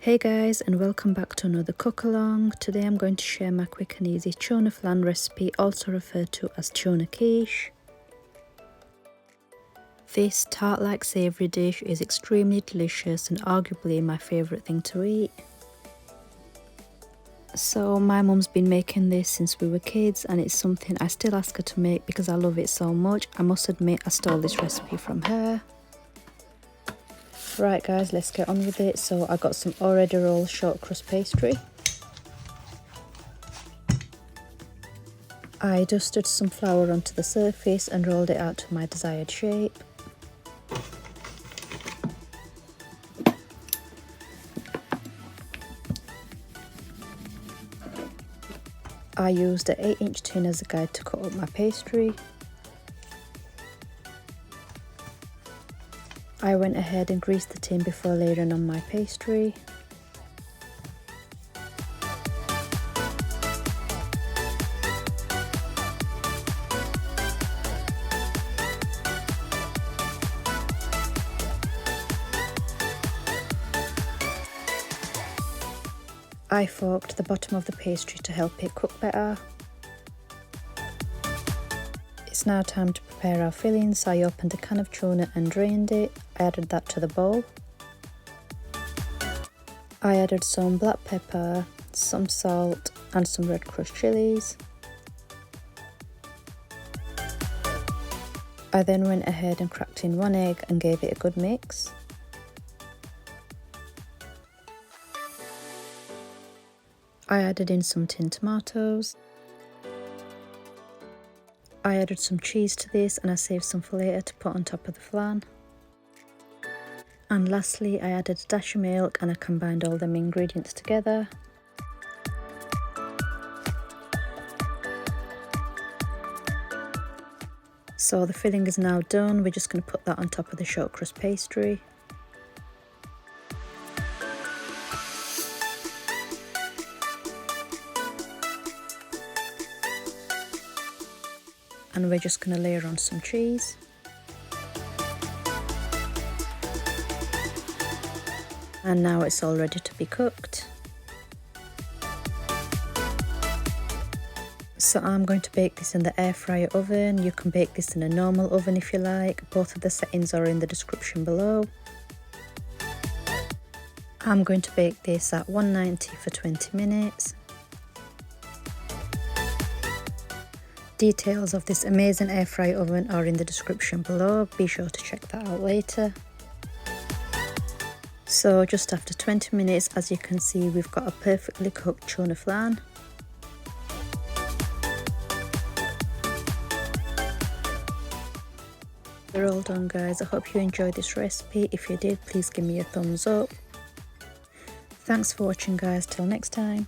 Hey guys, and welcome back to another cook along. Today I'm going to share my quick and easy tuna flan recipe, also referred to as tuna quiche. This tart-like savoury dish is extremely delicious and arguably my favourite thing to eat. So my mum's been making this since we were kids, and it's something I still ask her to make because I love it so much. I must admit I stole this recipe from her. Right guys, let's get on with it. So I got some already rolled shortcrust pastry. I dusted some flour onto the surface and rolled it out to my desired shape. I used an 8-inch tin as a guide to cut up my pastry. I went ahead and greased the tin before layering on my pastry. I forked the bottom of the pastry to help it cook better. It's now time to prepare our filling, so I opened a can of tuna and drained it. I added that to the bowl. I added some black pepper, some salt and some red crushed chillies. I then went ahead and cracked in 1 egg and gave it a good mix. I added in some tinned tomatoes. I added some cheese to this, and I saved some for later to put on top of the flan. And lastly, I added a dash of milk and I combined all them ingredients together. So the filling is now done. We're just going to put that on top of the shortcrust pastry. And we're just going to layer on some cheese. And now it's all ready to be cooked. So I'm going to bake this in the air fryer oven. You can bake this in a normal oven if you like. Both of the settings are in the description below. I'm going to bake this at 190 for 20 minutes. Details of this amazing air fryer oven are in the description below. Be sure to check that out later. So just after 20 minutes, as you can see, we've got a perfectly cooked tuna flan. We're all done guys. I hope you enjoyed this recipe. If you did, please give me a thumbs up. Thanks for watching guys, till next time.